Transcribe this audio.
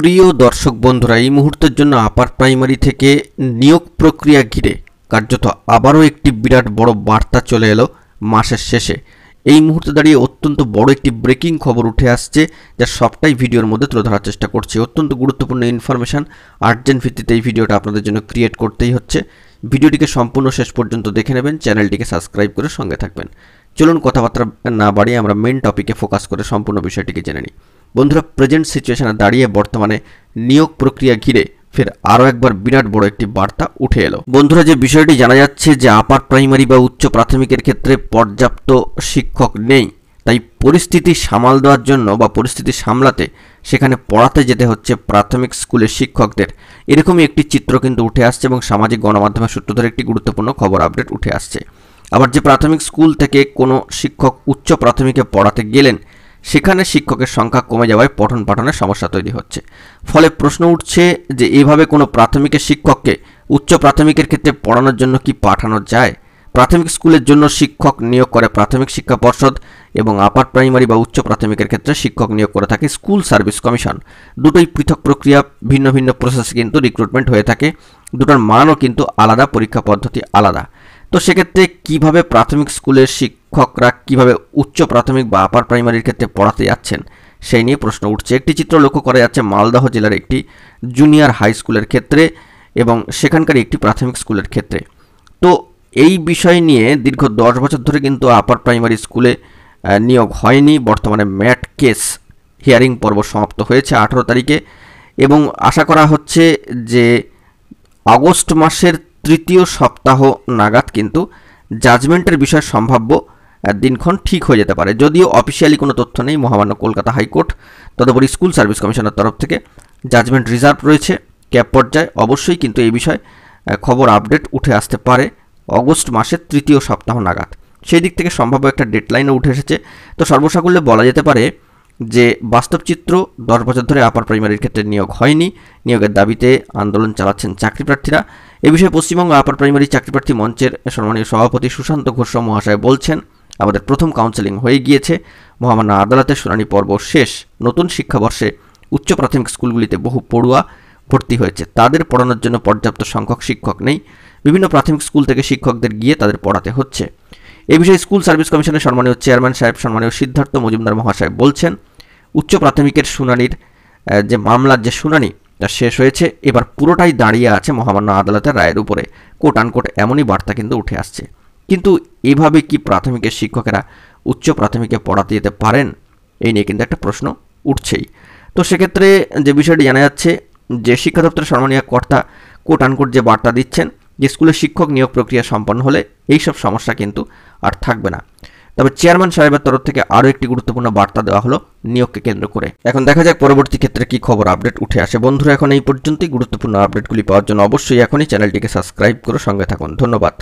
প্রিয় দর্শক বন্ধুরা, এই মুহূর্তের জন্য আপার প্রাইমারি থেকে নিয়োগ প্রক্রিয়া ঘিরে কার্যত আবারও একটি বিরাট বড় বার্তা চলে এলো মাসের শেষে। এই মুহূর্তে দাঁড়িয়ে অত্যন্ত বড় একটি ব্রেকিং খবর উঠে আসছে, যা সবটাই ভিডিওর মধ্যে তুলে ধরার চেষ্টা করছি। অত্যন্ত গুরুত্বপূর্ণ ইনফরমেশন, আর্জেন্ট ভিত্তিতে এই ভিডিওটা আপনাদের জন্য ক্রিয়েট করতেই হচ্ছে। ভিডিওটিকে সম্পূর্ণ শেষ পর্যন্ত দেখে নেবেন, চ্যানেলটিকে সাবস্ক্রাইব করে সঙ্গে থাকবেন। চলুন কথাবার্তা না বাড়িয়ে আমরা মেন টপিকে ফোকাস করে সম্পূর্ণ বিষয়টিকে জেনে নিই। বন্ধুরা, প্রেজেন্ট সিচুয়েশনে দাঁড়িয়ে বর্তমানে নিয়োগ প্রক্রিয়া ঘিরে ফের আরও একবার বিরাট বড় একটি বার্তা উঠে এলো। বন্ধুরা, যে বিষয়টি জানা যাচ্ছে যে আপার প্রাইমারি বা উচ্চ প্রাথমিকের ক্ষেত্রে পর্যাপ্ত শিক্ষক নেই, তাই পরিস্থিতি সামাল দেওয়ার জন্য বা পরিস্থিতি সামলাতে সেখানে পড়াতে যেতে হচ্ছে প্রাথমিক স্কুলের শিক্ষকদের। এরকমই একটি চিত্র কিন্তু উঠে আসছে এবং সামাজিক গণমাধ্যমের সূত্র ধরে একটি গুরুত্বপূর্ণ খবর আপডেট উঠে আসছে। আবার যে প্রাথমিক স্কুল থেকে কোনো শিক্ষক উচ্চ প্রাথমিকে পড়াতে গেলেন, সেখানে শিক্ষকের সংখ্যা কমে যাওয়ায় পঠন পাঠনের সমস্যা তৈরি হচ্ছে। ফলে প্রশ্ন উঠছে যে এভাবে কোনো প্রাথমিকের শিক্ষককে উচ্চ প্রাথমিকের ক্ষেত্রে পড়ানোর জন্য কি পাঠানো যায়? প্রাথমিক স্কুলের জন্য শিক্ষক নিয়োগ করে প্রাথমিক শিক্ষা পর্ষদ এবং আপার প্রাইমারি বা উচ্চ প্রাথমিকের ক্ষেত্রে শিক্ষক নিয়োগ করে থাকে স্কুল সার্ভিস কমিশন। দুটোই পৃথক প্রক্রিয়া, ভিন্ন ভিন্ন প্রসেসে কিন্তু রিক্রুটমেন্ট হয়ে থাকে। দুটোর মানও কিন্তু আলাদা, পরীক্ষা পদ্ধতি আলাদা। তো সেক্ষেত্রে কিভাবে প্রাথমিক স্কুলের শিক্ষকরা কিভাবে উচ্চ প্রাথমিক বা আপার প্রাইমারির ক্ষেত্রে পড়াতে যাচ্ছেন, সেই নিয়ে প্রশ্ন উঠছে। একটি চিত্র লক্ষ্য করা যাচ্ছে মালদহ জেলার একটি জুনিয়র হাই স্কুলের ক্ষেত্রে এবং সেখানকার একটি প্রাথমিক স্কুলের ক্ষেত্রে। তো এই বিষয় নিয়ে দীর্ঘ 10 বছর ধরে কিন্তু আপার প্রাইমারি স্কুলে নিয়োগ হয়নি। বর্তমানে ম্যাট কেস হিয়ারিং পর্ব সমাপ্ত হয়েছে 18 তারিখে এবং আশা করা হচ্ছে যে আগস্ট মাসের তৃতীয় সপ্তাহ নাগাদ কিন্তু জাজমেন্টের বিষয় সম্ভাব্য দিনক্ষণ ঠিক হয়ে যেতে পারে। যদিও অফিসিয়ালি কোনো তথ্য নেই, মহামান্য কলকাতা হাইকোর্ট তদুপরি স্কুল সার্ভিস কমিশনের তরফ থেকে জাজমেন্ট রিজার্ভ রয়েছে ক্যাব পর্যায়ে। অবশ্যই কিন্তু এই বিষয়ে খবর আপডেট উঠে আসতে পারে অগস্ট মাসের তৃতীয় সপ্তাহ নাগাদ। সেই দিক থেকে সম্ভাব্য একটা ডেডলাইনও উঠে এসেছে। তো সর্বসাকুল্যে বলা যেতে পারে যে বাস্তব চিত্র 10 বছর ধরে আপার প্রাইমারির ক্ষেত্রে নিয়োগ হয়নি। নিয়োগের দাবিতে আন্দোলন চালাচ্ছেন চাকরি প্রার্থীরা। এ বিষয়ে পশ্চিমবঙ্গ আপার প্রাইমারি চাকরি প্রার্থী মঞ্চের সম্মানীয় সভাপতি সুশান্ত ঘোষ মহাশয় বলছেন, আমাদের প্রথম কাউন্সেলিং হয়ে গিয়েছে, মহামান্য আদালতের শুনানি পর্ব শেষ। নতুন শিক্ষাবর্ষে উচ্চ প্রাথমিক স্কুলগুলিতে বহু পড়ুয়া ভর্তি হয়েছে, তাদের পড়ানোর জন্য পর্যাপ্ত সংখ্যক শিক্ষক নেই। বিভিন্ন প্রাথমিক স্কুল থেকে শিক্ষকদের গিয়ে তাদের পড়াতে হচ্ছে। এই বিষয়ে স্কুল সার্ভিস কমিশনের সম্মানীয় চেয়ারম্যান সাহেব সম্মানীয় সিদ্ধার্থ মজুমদার মহাশয় বলছেন, উচ্চ প্রাথমিকের শুনানির যে মামলার যে শুনানি তা শেষ হয়েছে, এবার পুরোটাই দাঁড়িয়ে আছে মহামান্য আদালতের রায়ের উপরে। কোট আনকোট এমনই বার্তা কিন্তু উঠে আসছে। কিন্তু এভাবে কি প্রাথমিকের শিক্ষকেরা উচ্চ প্রাথমিকে পড়াতে যেতে পারেন, এই নিয়ে কিন্তু একটা প্রশ্ন উঠছেই। তো সেক্ষেত্রে যে বিষয়টি জানা যাচ্ছে যে শিক্ষা দপ্তরের সম্মানীয় কর্তা কোট আনকোট যে বার্তা দিচ্ছেন যে স্কুলের শিক্ষক নিয়োগ প্রক্রিয়া সম্পন্ন হলে এইসব সমস্যা কিন্তু আর থাকবে না। তবে চেয়ারম্যান সাহেবের তরফ থেকে আরও একটি গুরুত্বপূর্ণ বার্তা দেওয়া হলো নিয়োগকে কেন্দ্র করে। এখন দেখা যাক পরবর্তী ক্ষেত্রে কি খবর আপডেট উঠে আসে। বন্ধুরা, এখন এই পর্যন্তই। গুরুত্বপূর্ণ আপডেটগুলি পাওয়ার জন্য অবশ্যই এখনই চ্যানেলটিকে সাবস্ক্রাইব করে সঙ্গে থাকুন। ধন্যবাদ।